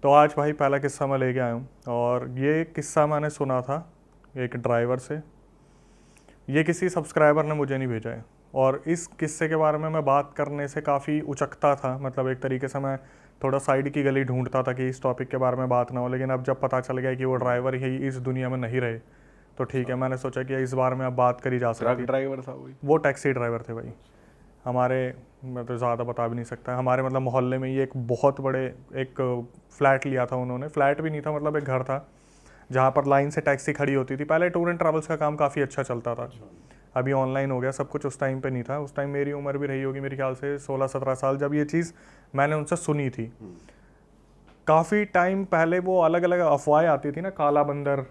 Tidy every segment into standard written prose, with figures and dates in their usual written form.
तो आज भाई पहला किस्सा मैं लेके आया हूँ, और ये किस्सा मैंने सुना था एक ड्राइवर से। ये किसी सब्सक्राइबर ने मुझे नहीं भेजा है, और इस किस्से के बारे में मैं बात करने से काफ़ी उचकता था। मतलब एक तरीके से मैं थोड़ा साइड की गली ढूंढता था कि इस टॉपिक के बारे में बात ना हो, लेकिन अब जब पता चल गया कि वो ड्राइवर ही इस दुनिया में नहीं रहे, तो ठीक है, मैंने सोचा कि इस बारे में अब बात करी जा सकती ट्रक है। ड्राइवर था वो टैक्सी ड्राइवर थे भाई। हमारे, मैं तो ज़्यादा बता भी नहीं सकता, हमारे मतलब मोहल्ले में ही एक बहुत बड़े एक फ्लैट लिया था उन्होंने। फ्लैट भी नहीं था, मतलब एक घर था जहाँ पर लाइन से टैक्सी खड़ी होती थी। पहले टूर एंड ट्रैवल्स का काम काफ़ी अच्छा चलता था, अभी ऑनलाइन हो गया सब कुछ, उस टाइम पे नहीं था। उस टाइम मेरी उम्र भी रही होगी मेरे ख्याल से 16-17 साल, जब ये चीज़ मैंने उनसे सुनी थी। काफ़ी टाइम पहले वो अलग अलग अफवाहें आती थी ना, काला बंदर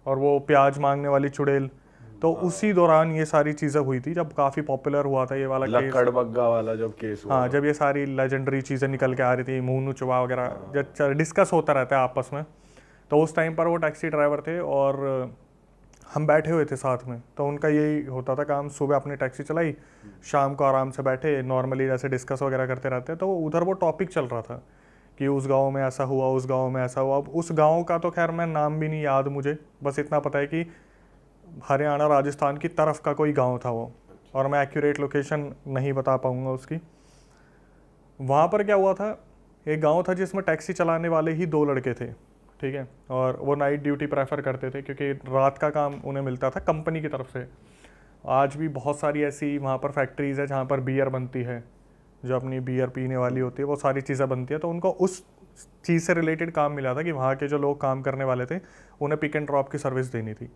और वो प्याज मांगने वाली चुड़ैल, तो उसी दौरान ये सारी चीज़ें हुई थी, जब काफ़ी पॉपुलर हुआ था ये वाला केस। लक्कड़ बग्गा वाला जब केस हुआ हाँ, जब ये सारी लेजेंडरी चीज़ें निकल के आ रही थी, मुंह चुबा वगैरह, जब डिस्कस होता रहता है आपस में, तो उस टाइम पर वो टैक्सी ड्राइवर थे और हम बैठे हुए थे साथ में। तो उनका यही होता था काम, सुबह अपनी टैक्सी चलाई, शाम को आराम से बैठे नॉर्मली जैसे डिस्कस वगैरह करते रहते हैं। तो उधर वो टॉपिक चल रहा था कि उस गांव में ऐसा हुआ, उस गांव में ऐसा हुआ। अब उस गांव का तो खैर मैं नाम भी नहीं याद मुझे, बस इतना पता है कि हरियाणा राजस्थान की तरफ का कोई गांव था वो, और मैं एक्यूरेट लोकेशन नहीं बता पाऊंगा उसकी। वहाँ पर क्या हुआ था, एक गांव था जिसमें टैक्सी चलाने वाले ही 2 लड़के थे, ठीक है, और वो नाइट ड्यूटी प्रेफर करते थे क्योंकि रात का काम उन्हें मिलता था कंपनी की तरफ से। आज भी बहुत सारी ऐसी वहाँ पर फैक्ट्रीज़ है जहाँ पर बियर बनती है, जो अपनी बियर पीने वाली होती है, वो सारी चीज़ें बनती है। तो उनको उस चीज़ से रिलेटेड काम मिला था कि वहाँ के जो लोग काम करने वाले थे उन्हें पिक एंड ड्रॉप की सर्विस देनी थी।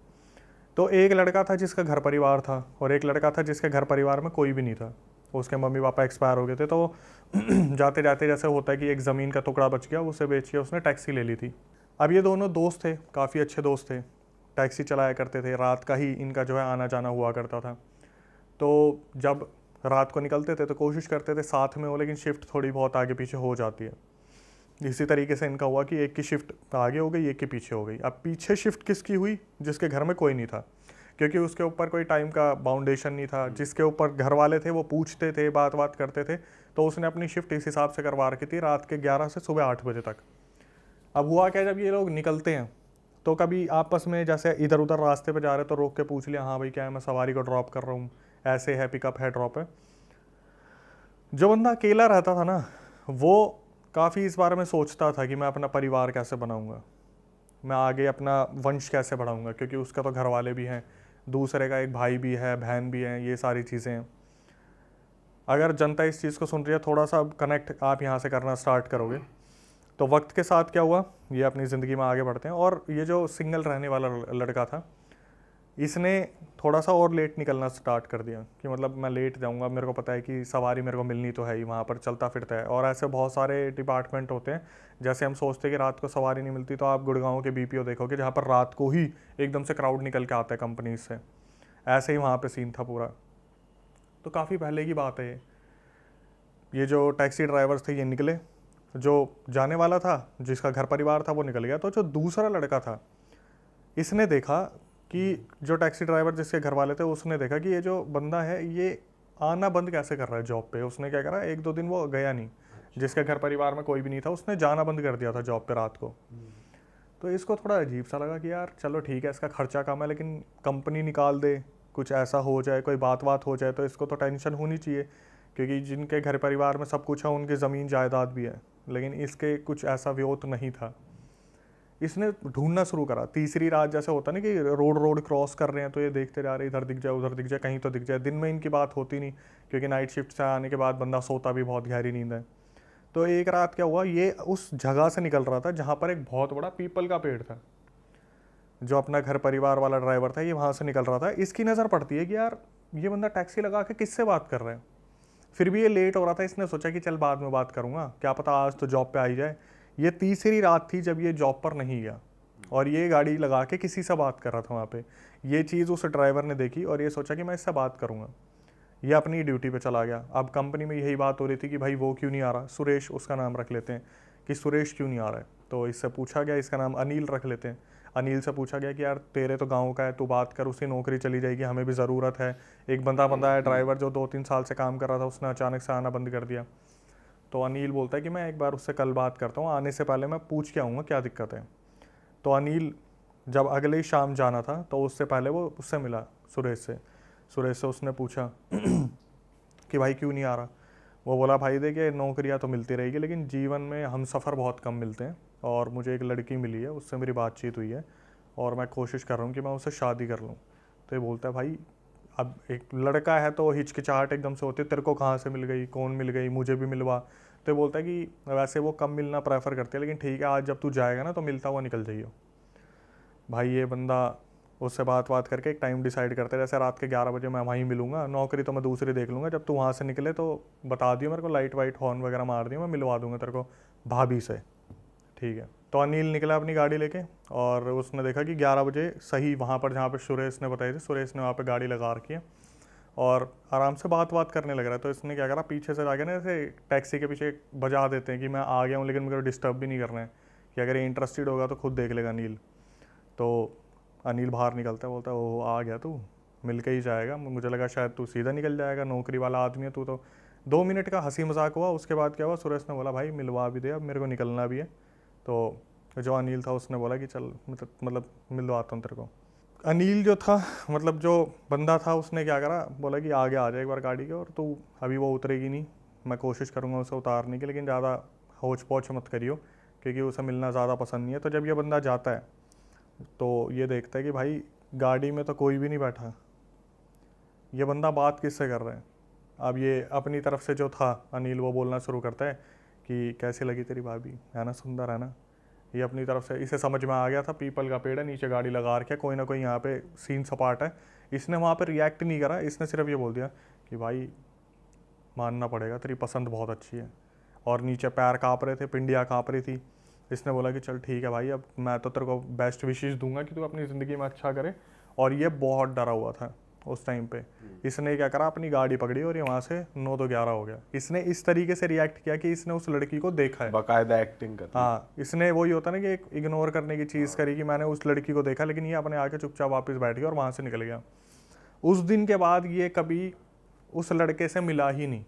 तो एक लड़का था जिसका घर परिवार था, और एक लड़का था जिसके घर परिवार में कोई भी नहीं था, उसके मम्मी पापा एक्सपायर हो गए थे। तो जाते जाते जैसे होता है कि एक ज़मीन का टुकड़ा बच गया, उसे बेच के उसने टैक्सी ले ली थी। अब ये दोनों दोस्त थे, काफ़ी अच्छे दोस्त थे, टैक्सी चलाया करते थे, रात का ही इनका जो है आना जाना हुआ करता था। तो जब रात को निकलते थे तो कोशिश करते थे साथ में हो, लेकिन शिफ्ट थोड़ी बहुत आगे पीछे हो जाती है। इसी तरीके से इनका हुआ कि एक की शिफ्ट आगे हो गई, एक के पीछे हो गई। अब पीछे शिफ्ट किसकी हुई? जिसके घर में कोई नहीं था, क्योंकि उसके ऊपर कोई टाइम का बाउंडेशन नहीं था। जिसके ऊपर घर वाले थे वो पूछते थे, बात करते थे, तो उसने अपनी शिफ्ट इस हिसाब से करवा रखी थी, रात के 11 से सुबह 8 बजे तक। अब हुआ क्या, जब ये लोग निकलते हैं तो कभी आपस में जैसे इधर उधर रास्ते पे जा रहे तो रोक के पूछ लिया, हाँ भाई क्या है, मैं सवारी को ड्रॉप कर रहा हूँ, ऐसे है, पिकअप है, ड्रॉप है। जो बंदा अकेला रहता था ना, वो काफ़ी इस बारे में सोचता था कि मैं अपना परिवार कैसे बनाऊंगा, मैं आगे अपना वंश कैसे बढ़ाऊंगा, क्योंकि उसका तो घर वाले भी हैं, दूसरे का एक भाई भी है, बहन भी है, ये सारी चीज़ें हैं। अगर जनता इस चीज़ को सुन रही है, थोड़ा सा कनेक्ट आप यहाँ से करना स्टार्ट करोगे। तो वक्त के साथ क्या हुआ, ये अपनी ज़िंदगी में आगे बढ़ते हैं। और ये जो सिंगल रहने वाला लड़का था, इसने थोड़ा सा और लेट निकलना स्टार्ट कर दिया कि मतलब मैं लेट जाऊंगा, मेरे को पता है कि सवारी मेरे को मिलनी तो है ही, वहाँ पर चलता फिरता है। और ऐसे बहुत सारे डिपार्टमेंट होते हैं, जैसे हम सोचते हैं कि रात को सवारी नहीं मिलती, तो आप गुड़गांव के बीपीओ देखोगे जहाँ पर रात को ही एकदम से क्राउड निकल के आता है कंपनीज से। ऐसे ही वहाँ पर सीन था पूरा। तो काफ़ी पहले की बात है ये जो टैक्सी ड्राइवर्स थे ये निकले, जो जाने वाला था जिसका घर परिवार था वो निकल गया। तो जो दूसरा लड़का था, इसने देखा कि जो टैक्सी ड्राइवर जिसके घर वाले थे, उसने देखा कि ये जो बंदा है ये आना बंद कैसे कर रहा है जॉब पे। उसने क्या करा, 1-2 दिन वो गया नहीं, जिसके घर परिवार में कोई भी नहीं था, उसने जाना बंद कर दिया था जॉब पे रात को। तो इसको थोड़ा अजीब सा लगा कि यार चलो ठीक है, इसका खर्चा कम है, लेकिन कंपनी निकाल दे, कुछ ऐसा हो जाए, कोई बात हो जाए तो इसको तो टेंशन होनी चाहिए, क्योंकि जिनके घर परिवार में सब कुछ है उनकी ज़मीन जायदाद भी है, लेकिन इसके कुछ ऐसा व्योत नहीं था। इसने ढूंढना शुरू करा। तीसरी रात जैसे होता ना कि रोड क्रॉस कर रहे हैं तो ये देखते जा रहे, इधर दिख जाए, उधर दिख जाए, कहीं तो दिख जाए। दिन में इनकी बात होती नहीं, क्योंकि नाइट शिफ्ट से आने के बाद बंदा सोता भी बहुत गहरी नींद है। तो एक रात क्या हुआ, ये उस जगह से निकल रहा था जहाँ पर एक बहुत बड़ा पीपल का पेड़ था। जो अपना घर परिवार वाला ड्राइवर था, ये वहाँ से निकल रहा था। इसकी नज़र पड़ती है कि यार ये बंदा टैक्सी लगा के किससे बात कर रहा है। फिर भी ये लेट हो रहा था, इसने सोचा कि चल बाद में बात करूँगा, क्या पता आज तो जॉब पे आ ही जाए। ये तीसरी रात थी जब ये जॉब पर नहीं गया, और ये गाड़ी लगा के किसी से बात कर रहा था वहाँ पे। ये चीज़ उस ड्राइवर ने देखी और ये सोचा कि मैं इससे बात करूँगा। ये अपनी ड्यूटी पे चला गया। अब कंपनी में यही बात हो रही थी कि भाई वो क्यों नहीं आ रहा, सुरेश उसका नाम रख लेते हैं, कि सुरेश क्यों नहीं आ रहा है। तो इससे पूछा गया, इसका नाम अनिल रख लेते हैं, अनिल से पूछा गया कि यार तेरे तो गांव का है, तू बात कर, उसकी नौकरी चली जाएगी, हमें भी ज़रूरत है। एक बंदा है ड्राइवर जो 2-3 साल से काम कर रहा था, उसने अचानक से आना बंद कर दिया। तो अनिल बोलता है कि मैं एक बार उससे कल बात करता हूँ, आने से पहले मैं पूछ के आऊँगा क्या दिक्कत है। तो अनिल जब अगले ही शाम जाना था तो उससे पहले वो उससे मिला सुरेश से उसने पूछा कि भाई क्यों नहीं आ रहा। वो बोला भाई देखिए नौकरियां तो मिलती रहेगी लेकिन जीवन में हम सफ़र बहुत कम मिलते हैं, और मुझे एक लड़की मिली है, उससे मेरी बातचीत हुई है और मैं कोशिश कर रहा हूँ कि मैं उससे शादी कर लूँ। तो ये बोलता है भाई अब एक लड़का है तो हिचकिचाहट एकदम से होती है, तेरे को कहाँ से मिल गई, कौन मिल गई, मुझे भी मिलवा। तो ये बोलता है कि वैसे वो कम मिलना प्रेफर करते हैं लेकिन ठीक है आज जब तू जाएगा ना तो मिलता हुआ निकल जाइए। भाई ये बंदा उससे बात करके एक टाइम डिसाइड करते हैं, जैसे रात के 11 बजे मैं वहीं मिलूंगा, नौकरी तो मैं दूसरी देख लूँगा, जब तू वहाँ से निकले तो बता दियो मेरे को, लाइट वाइट हॉर्न वगैरह मार दियो, मैं मिलवा दूंगा तेरे को भाभी से। ठीक है। तो अनिल निकला अपनी गाड़ी लेके और उसने देखा कि 11 बजे सही वहाँ पर जहाँ पर सुरेश ने बताई थी, सुरेश ने वहाँ पर गाड़ी लगा रखी है और आराम से बात करने लग रहा है। तो इसने क्या करा, पीछे से जाके ना ऐसे टैक्सी के पीछे बजा देते हैं कि मैं आ गया हूँ लेकिन मुझे डिस्टर्ब भी नहीं करना है, कि अगर ये इंटरेस्टेड होगा तो खुद देख लेगा अनिल। तो अनिल बाहर निकलता है, बोलता है वो आ गया तू, मिल के ही जाएगा, मुझे लगा शायद तू सीधा निकल जाएगा, नौकरी वाला आदमी है तू तो। 2 मिनट का हंसी मजाक हुआ, उसके बाद क्या हुआ, सुरेश ने बोला भाई मिलवा भी दे, अब मेरे को निकलना भी है। तो जो अनिल था उसने बोला कि चल मतलब मिलवाता हूँ तेरे को। अनिल जो था मतलब जो बंदा था उसने क्या करा, बोला कि आगे आ जाए एक बार गाड़ी के, और तू अभी वो उतरेगी नहीं, मैं कोशिश करूँगा उसे उतारने की, लेकिन ज़्यादा होच पोच मत करियो क्योंकि उसे मिलना ज़्यादा पसंद नहीं है। तो जब ये बंदा जाता है तो ये देखता है कि भाई गाड़ी में तो कोई भी नहीं बैठा, ये बंदा बात किससे कर रहा है। अब ये अपनी तरफ से जो था अनिल वो बोलना शुरू करता है कि कैसी लगी तेरी भाभी, है ना, सुंदर है ना। ये अपनी तरफ से, इसे समझ में आ गया था पीपल का पेड़ है, नीचे गाड़ी लगा रखा है, कोई ना कोई यहाँ पे सीन सपाट है। इसने वहाँ पे रिएक्ट नहीं करा, इसने सिर्फ ये बोल दिया कि भाई मानना पड़ेगा तेरी पसंद बहुत अच्छी है, और नीचे पैर काँप रहे थे, पिंडियाँ काँप रही थी। इसने बोला कि चल ठीक है भाई, अब मैं तो तेरे को बेस्ट विशेष दूंगा कि तू अपनी ज़िंदगी में अच्छा करे। और ये बहुत डरा हुआ था उस टाइम पे। इसने क्या करा, अपनी गाड़ी पकड़ी और ये वहाँ से 9 तो 11 हो गया। इसने इस तरीके से रिएक्ट किया कि इसने उस लड़की को देखा है, बाकायदा एक्टिंग कर। हाँ, इसने वही होता ना कि एक इग्नोर करने की चीज़ करी कि मैंने उस लड़की को देखा, लेकिन ये अपने आके चुपचाप वापस बैठ गया और वहाँ से निकल गया। उस दिन के बाद ये कभी उस लड़के से मिला ही नहीं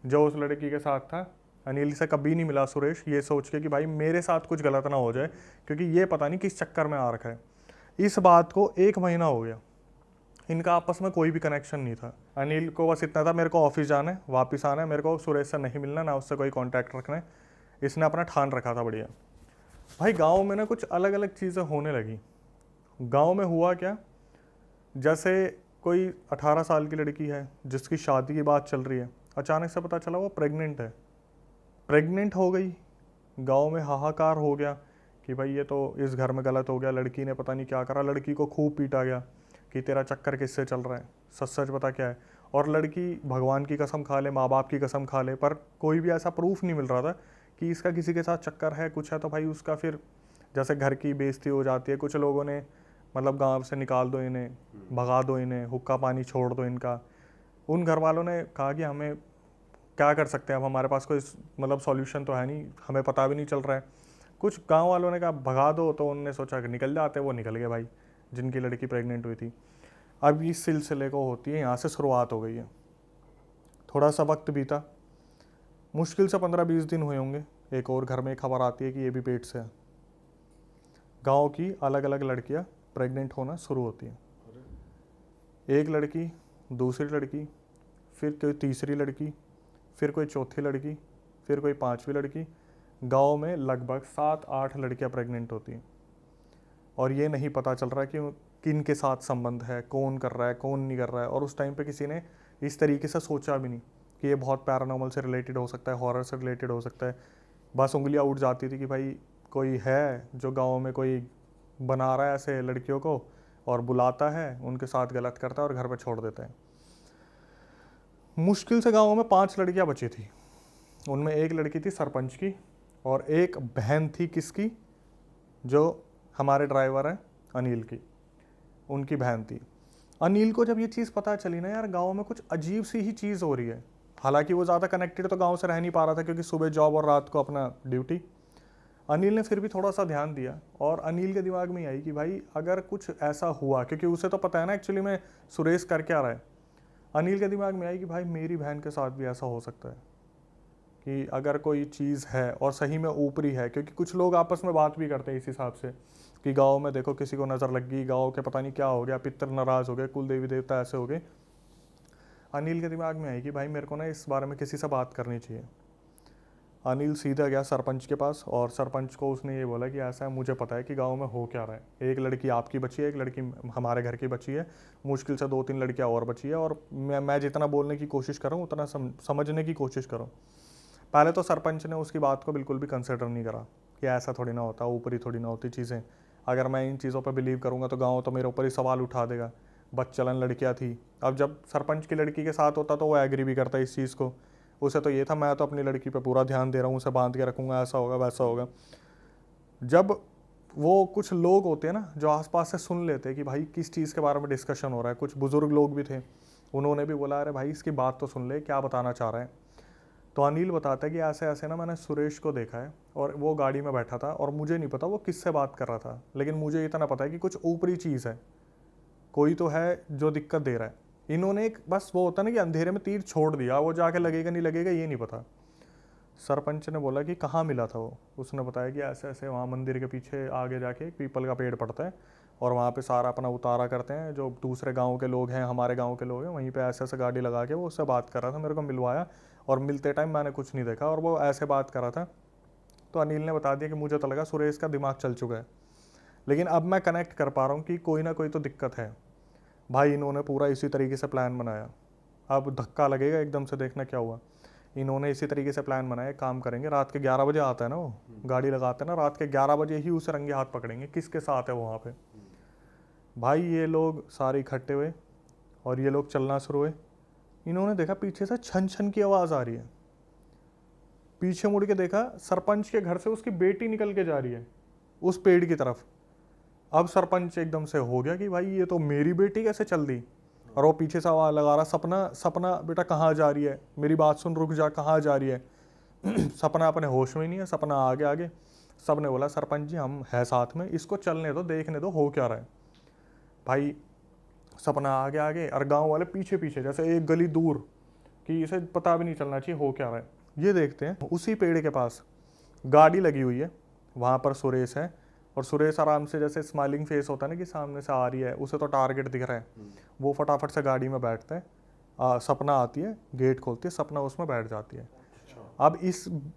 जो उस लड़की के साथ था। अनिल से कभी नहीं मिला सुरेश, ये सोच के कि भाई मेरे साथ कुछ गलत ना हो जाए, क्योंकि ये पता नहीं किस चक्कर में आ रखा है। इस बात को 1 महीना हो गया, इनका आपस में कोई भी कनेक्शन नहीं था। अनिल को बस इतना था मेरे को ऑफिस जाना है, वापस आना है, मेरे को सुरेश से नहीं मिलना, ना उससे कोई कॉन्टैक्ट रखना है। इसने अपना ठान रखा था बढ़िया। भाई गाँव में ना कुछ अलग अलग चीज़ें होने लगी। गाँव में हुआ क्या, जैसे कोई 18 साल की लड़की है जिसकी शादी की बात चल रही है, अचानक से पता चला वो प्रेग्नेंट हो गई। गांव में हाहाकार हो गया कि भाई ये तो इस घर में गलत हो गया, लड़की ने पता नहीं क्या करा, लड़की को खूब पीटा गया कि तेरा चक्कर किससे चल रहा है, सच सच बता क्या है। और लड़की भगवान की कसम खा ले, माँ बाप की कसम खा ले, पर कोई भी ऐसा प्रूफ नहीं मिल रहा था कि इसका किसी के साथ चक्कर है, कुछ है। तो भाई उसका फिर जैसे घर की बेइज्जती हो जाती है, कुछ लोगों ने मतलब गाँव से निकाल दो इन्हें, भगा दो इन्हें, हुक्का पानी छोड़ दो इनका। उन घर वालों ने कहा कि हमें क्या कर सकते हैं, अब हमारे पास कोई मतलब सॉल्यूशन तो है नहीं, हमें पता भी नहीं चल रहा है। कुछ गांव वालों ने कहा भगा दो, तो उन्होंने सोचा कि निकल जाते, वो निकल गए भाई, जिनकी लड़की प्रेग्नेंट हुई थी। अब इस सिलसिले को होती है यहाँ से शुरुआत हो गई है। थोड़ा सा वक्त बीता, मुश्किल से 15-20 दिन हुए होंगे, एक और घर में खबर आती है कि ये भी पेट से है। गाँव की अलग अलग लड़कियाँ प्रेग्नेंट होना शुरू होती हैं। एक लड़की, दूसरी लड़की, फिर कोई तीसरी लड़की, फिर कोई चौथी लड़की, फिर कोई 5वीं लड़की। गांव में लगभग 7-8 लड़कियां प्रेग्नेंट होती हैं और ये नहीं पता चल रहा है कि किन के साथ संबंध है, कौन कर रहा है, कौन नहीं कर रहा है। और उस टाइम पे किसी ने इस तरीके से सोचा भी नहीं कि ये बहुत पैरानॉर्मल से रिलेटेड हो सकता है, हॉरर से रिलेटेड हो सकता है। बस उंगलियां उठ जाती थी कि भाई कोई है जो गाँव में कोई बना रहा है ऐसे लड़कियों को और बुलाता है, उनके साथ गलत करता है और घर पर छोड़ देता है। मुश्किल से गाँव में 5 लड़कियां बची थी। उनमें एक लड़की थी सरपंच की और एक बहन थी किसकी, जो हमारे ड्राइवर हैं अनिल की, उनकी बहन थी। अनिल को जब ये चीज़ पता चली ना यार, गांव में कुछ अजीब सी ही चीज़ हो रही है। हालांकि वो ज़्यादा कनेक्टेड तो गांव से रह नहीं पा रहा था क्योंकि सुबह जॉब और रात को अपना ड्यूटी। अनिल ने फिर भी थोड़ा सा ध्यान दिया और अनिल के दिमाग में आई कि भाई अगर कुछ ऐसा हुआ, क्योंकि उसे तो पता है ना एक्चुअली में सुरेश कर क्या रहा है। अनिल के दिमाग में आई कि भाई मेरी बहन के साथ भी ऐसा हो सकता है कि अगर कोई चीज़ है और सही में ऊपरी है, क्योंकि कुछ लोग आपस में बात भी करते हैं इस हिसाब से कि गाँव में देखो किसी को नज़र लग गई, गाँव के पता नहीं क्या हो गया, पितर नाराज़ हो गए, कुल देवी देवता ऐसे हो गए। अनिल के दिमाग में आई कि भाई मेरे को ना इस बारे में किसी से बात करनी चाहिए। अनिल सीधा गया सरपंच के पास और सरपंच को उसने ये बोला कि ऐसा है, मुझे पता है कि गांव में हो क्या रहा है, एक लड़की आपकी बची है, एक लड़की हमारे घर की बची है, मुश्किल से 2-3 लड़कियां और बची है, और मैं जितना बोलने की कोशिश करूँ उतना समझने की कोशिश करूँ। पहले तो सरपंच ने उसकी बात को बिल्कुल भी कंसिडर नहीं करा कि ऐसा थोड़ी ना होता, ऊपरी थोड़ी ना होती चीज़ें, अगर मैं इन चीज़ों पर बिलीव करूँगा तो गाँव तो मेरे ऊपर ही सवाल उठा देगा, बच्चलन लड़कियाँ थी। अब जब सरपंच की लड़की के साथ होता तो वो एग्री भी करता इस चीज़ को, उसे तो ये था मैं तो अपनी लड़की पे पूरा ध्यान दे रहा हूँ, उसे बांध के रखूँगा, ऐसा होगा वैसा होगा। जब वो कुछ लोग होते हैं ना जो आसपास से सुन लेते हैं कि भाई किस चीज़ के बारे में डिस्कशन हो रहा है, कुछ बुजुर्ग लोग भी थे, उन्होंने भी बोला अरे भाई इसकी बात तो सुन ले, क्या बताना चाह रहे हैं। तो अनिल बताता है कि ऐसे ऐसे ना मैंने सुरेश को देखा है और वो गाड़ी में बैठा था और मुझे नहीं पता वो किससे बात कर रहा था, लेकिन मुझे इतना पता है कि कुछ ऊपरी चीज़ है, कोई तो है जो दिक्कत दे रहा है। इन्होंने एक बस वो होता ना कि अंधेरे में तीर छोड़ दिया, वो जाके लगेगा नहीं लगेगा ये नहीं पता। सरपंच ने बोला कि कहाँ मिला था वो, उसने बताया कि ऐसे ऐसे वहाँ मंदिर के पीछे आगे जाके एक पीपल का पेड़ पड़ता है और वहाँ पे सारा अपना उतारा करते हैं, जो दूसरे गांव के लोग हैं, हमारे गांव के लोग हैं, वहीं पे ऐसे ऐसे गाड़ी लगा के वो उससे बात कर रहा था, मेरे को मिलवाया और मिलते टाइम मैंने कुछ नहीं देखा और वो ऐसे बात कर रहा था। तो अनिल ने बता दिया कि मुझे तो लगा सुरेश का दिमाग चल चुका है, लेकिन अब मैं कनेक्ट कर पा रहा हूँ कि कोई ना कोई तो दिक्कत है। भाई इन्होंने पूरा इसी तरीके से प्लान बनाया, अब धक्का लगेगा एकदम से, देखना क्या हुआ। इन्होंने इसी तरीके से प्लान बनाया, काम करेंगे रात के 11 बजे आता है ना वो, गाड़ी लगाते हैं ना, रात के 11 बजे ही उसे रंगे हाथ पकड़ेंगे, किसके साथ है वो वहाँ पे। भाई ये लोग सारे इकट्ठे हुए और ये लोग चलना शुरू हुए। इन्होंने देखा पीछे से छन छन की आवाज़ आ रही है, पीछे मुड़ के देखा सरपंच के घर से उसकी बेटी निकल के जा रही है उस पेड़ की तरफ। अब सरपंच एकदम से हो गया कि भाई ये तो मेरी बेटी कैसे चल दी, और वो पीछे से आवाज़ लगा रहा सपना सपना बेटा कहाँ जा रही है, मेरी बात सुन, रुक जा, कहाँ जा रही है। सपना अपने होश में ही नहीं है, सपना आगे आगे। सब ने बोला सरपंच जी हम है साथ में, इसको चलने दो, देखने दो हो क्या रहा है। भाई सपना आगे आगे और गांव वाले पीछे पीछे, जैसे एक गली दूर कि इसे पता भी नहीं चलना चाहिए हो क्या रहा है। ये देखते हैं उसी पेड़ के पास गाड़ी लगी हुई है, वहाँ पर सुरेश है और सुरेश आराम से जैसे स्माइलिंग फेस होता है ना कि सामने से आ रही है, उसे तो टारगेट दिख रहा है, वो फटाफट से गाड़ी में बैठता है। सपना आती है, गेट खोलती है, सपना उसमें बैठ जाती है। अब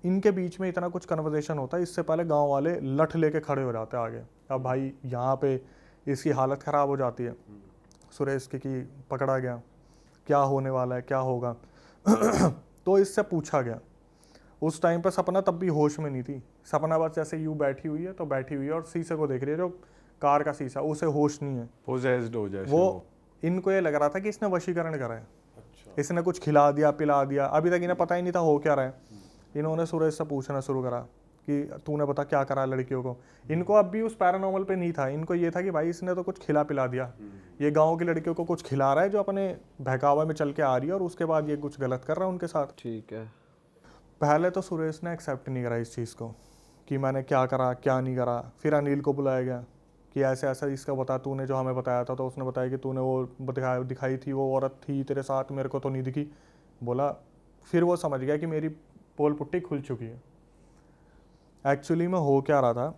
इनके बीच में इतना कुछ कन्वर्सेशन होता है, इससे पहले गांव वाले लठ लेके खड़े हो जाते हैं आगे। अब भाई यहाँ पे इसकी हालत ख़राब हो जाती है सुरेश की कि पकड़ा गया, क्या होने वाला है, क्या होगा। तो इससे पूछा गया, उस टाइम पर सपना तब भी होश में नहीं थी, सपना बस जैसे यूँ बैठी हुई है तो बैठी हुई है और शीशे को देख रही है, जो कार का शीशा, उसे होश नहीं है, पोजेस्ड हो जाए वो। इनको ये लग रहा था कि इसने वशीकरण करा है, इसने कुछ खिला दिया पिला दिया, अभी तक इन्हें पता ही नहीं था हो क्या रहा है। इन्होंने सुरेश से पूछना शुरू करा कि तूने बता क्या करा लड़कियों को। इनको अब भी उस पैरानॉर्मल पे नहीं था, इनको ये था कि भाई इसने तो कुछ खिला पिला दिया, ये गांव की लड़कियों को कुछ खिला रहा है जो अपने बहकावा में चल के आ रही है और उसके बाद ये कुछ गलत कर रहा है उनके साथ। ठीक है। पहले तो सुरेश ने एक्सेप्ट नहीं करा इस चीज़ को कि मैंने क्या करा क्या नहीं करा। फिर अनिल को बुलाया गया कि ऐसे ऐसा इसका बता, तूने जो हमें बताया था। तो उसने बताया कि तूने वो दिखाई थी, वो औरत थी तेरे साथ, मेरे को तो नहीं दिखी। बोला, फिर वो समझ गया कि मेरी पोल पुट्टी खुल चुकी है। एक्चुअली में हो क्या रहा था,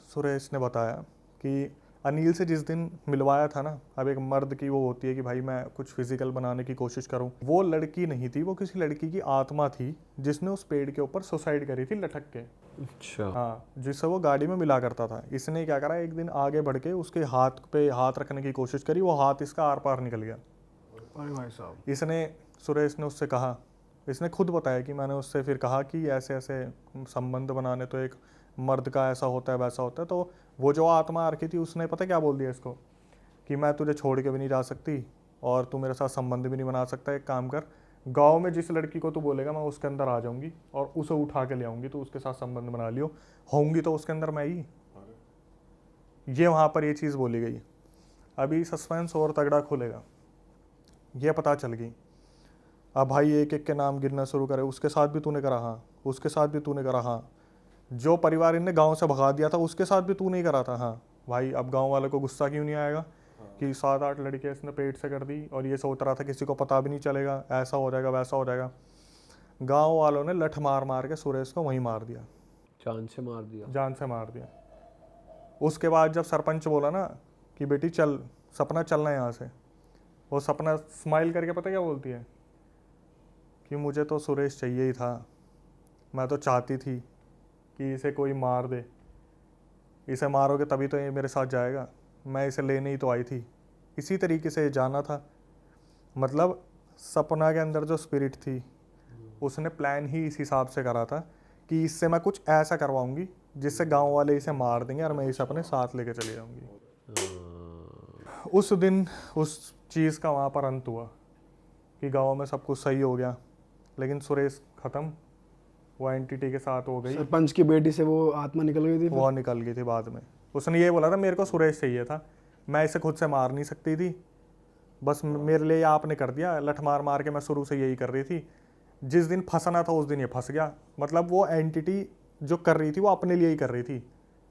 सुरेश ने बताया कि अनिल से जिस दिन मिलवाया था ना, अब एक मर्द की वो होती है कि भाई मैं कुछ फिजिकल बनाने की कोशिश करूं, वो लड़की नहीं थी, वो किसी लड़की की आत्मा थी जिसने उस पेड़ के ऊपर सुसाइड करी थी लटक के। अच्छा। हाँ, जिससे वो गाड़ी में मिला करता था। इसने क्या करा, एक दिन आगे बढ़ के उसके हाथ पे हाथ रखने की कोशिश करी, वो हाथ इसका आर पार निकल गया। अरे भाई साहब। इसने सुरेश ने उससे कहा, इसने खुद बताया कि मैंने उससे फिर कहा कि ऐसे ऐसे संबंध बनाने तो एक मर्द का ऐसा होता है वैसा होता है। तो वो जो आत्मा आ रखी थी उसने पता क्या बोल दिया इसको कि मैं तुझे छोड़ के भी नहीं जा सकती और तू मेरे साथ संबंध भी नहीं बना सकता। एक काम कर, गांव में जिस लड़की को तू बोलेगा मैं उसके अंदर आ जाऊंगी और उसे उठा के ले आऊंगी, तो उसके साथ संबंध बना लियो, होंगी तो उसके अंदर मैं ही। ये वहाँ पर ये चीज़ बोली गई। अभी सस्पेंस और तगड़ा खुलेगा। ये पता चल गई। अब भाई एक एक के नाम गिरना शुरू करे, उसके साथ भी तूने करा, हाँ उसके साथ भी तूने करा, हाँ जो परिवार इनने गांव से भगा दिया था उसके साथ भी तू नहीं करा था, हाँ। भाई अब गांव वाले को गुस्सा क्यों नहीं आएगा कि 7-8 लड़कियां इसने पेट से कर दी और ये सोच रहा था किसी को पता भी नहीं चलेगा, ऐसा हो जाएगा वैसा हो जाएगा। गांव वालों ने लठ मार मार के सुरेश को वहीं मार दिया, जान से मार दिया। जान से मार दिया। उसके बाद जब सरपंच बोला ना कि बेटी चल, सपना चलना है यहाँ से, वो सपना स्माइल करके पता क्या बोलती है कि मुझे तो सुरेश चाहिए ही था, मैं तो चाहती थी कि इसे कोई मार दे, इसे मारोगे तभी तो ये मेरे साथ जाएगा, मैं इसे लेने ही तो आई थी, इसी तरीके से जाना था। मतलब सपना के अंदर जो स्पिरिट थी उसने प्लान ही इस हिसाब से करा था कि इससे मैं कुछ ऐसा करवाऊंगी जिससे गांव वाले इसे मार देंगे और मैं इसे अपने साथ लेके चली जाऊंगी। उस दिन उस चीज़ का वहाँ पर अंत हुआ कि गांव में सब कुछ सही हो गया, लेकिन सुरेश ख़त्म, वो एंटिटी के साथ हो गई। सरपंच की बेटी से वो आत्मा निकल गई थी फिर? वो निकल गई थी बाद में। उसने ये बोला था मेरे को सुरेश चाहिए था, मैं इसे खुद से मार नहीं सकती थी, बस मेरे लिए आपने कर दिया, लठ मार मार के मैं शुरू से यही कर रही थी, जिस दिन फंसना था उस दिन ये फंस गया। मतलब वो एंटिटी जो कर रही थी वो अपने लिए ही कर रही थी,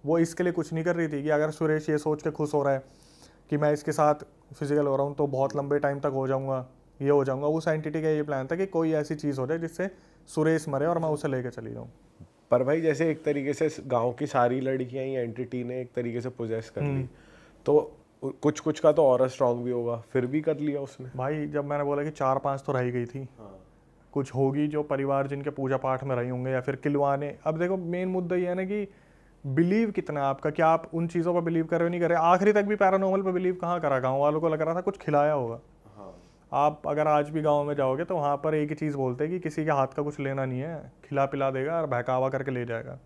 वो इसके लिए कुछ नहीं कर रही थी कि अगर सुरेश ये सोच के खुश हो रहा है कि मैं इसके साथ फिजिकल हो रहा हूँ तो बहुत लंबे टाइम तक हो जाऊँगा, ये हो जाऊँगा। उस एंटिटी का ये प्लान था कि कोई ऐसी चीज़ हो जाए जिससे सुरेश मरे और मैं उसे लेके चली जाऊँ। पर भाई जैसे एक तरीके से गांव की सारी लड़कियां ही एंटिटी ने एक तरीके से पोजेस कर ली, तो कुछ कुछ का तो और स्ट्रांग भी होगा, फिर भी कर लिया उसने। भाई जब मैंने बोला कि 4-5 तो रह गई थी, कुछ होगी जो परिवार जिनके पूजा पाठ में रही होंगे या फिर किलवाने। अब देखो मेन मुद्दा ये है ना कि बिलीव कितना है आपका, क्या आप उन चीज़ों पर बिलीव कर रहे हो नहीं कर रहे। आखिरी तक भी पैरानॉर्मल पर बिलीव कहाँ करा, गाँव वालों को लग रहा था कुछ खिलाया होगा। आप अगर आज भी गांव में जाओगे तो वहाँ पर एक ही चीज़ बोलते हैं कि किसी के हाथ का कुछ लेना नहीं है, खिला पिला देगा और बहकावा करके ले जाएगा।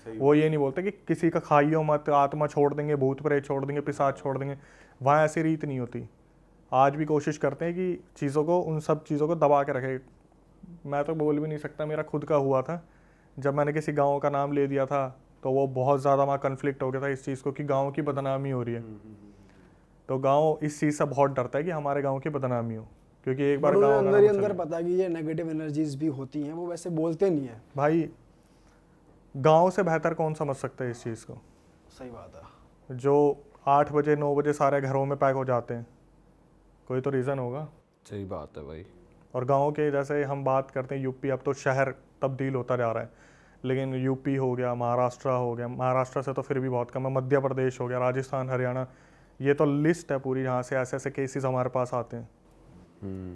वो ये नहीं बोलते कि किसी का खाइयो मत, आत्मा छोड़ देंगे, भूत प्रेत छोड़ देंगे, पिशाच छोड़ देंगे। वहाँ ऐसी रीत नहीं होती। आज भी कोशिश करते हैं कि चीज़ों को, उन सब चीज़ों को दबा के रखे। मैं तो बोल भी नहीं सकता, मेरा खुद का हुआ था जब मैंने किसी गाँव का नाम ले दिया था तो वो बहुत ज़्यादा वहाँ कन्फ्लिक्ट हो गया था इस चीज़ को कि गाँव की बदनामी हो रही है। तो गांव इस चीज़ से बहुत डरता है कि हमारे गांव की बदनामी हो, क्योंकि एक बार गांव अंदर ही अंदर पता है कि ये नेगेटिव एनर्जीज भी होती हैं, वो वैसे बोलते नहीं है। भाई गांव से बेहतर कौन समझ सकता है इस चीज़ को। सही बात है। जो 8 बजे 9 बजे सारे घरों में पैक हो जाते हैं, कोई तो रीज़न होगा। सही बात है भाई। और गांव के जैसे हम बात करते हैं यूपी, अब तो शहर तब्दील होता जा रहा है, लेकिन यूपी हो गया, महाराष्ट्र हो गया, महाराष्ट्र से तो फिर भी बहुत कम है, मध्य प्रदेश हो गया, राजस्थान, हरियाणा, ये तो लिस्ट है पूरी जहाँ से ऐसे ऐसे केसेस हमारे पास आते हैं।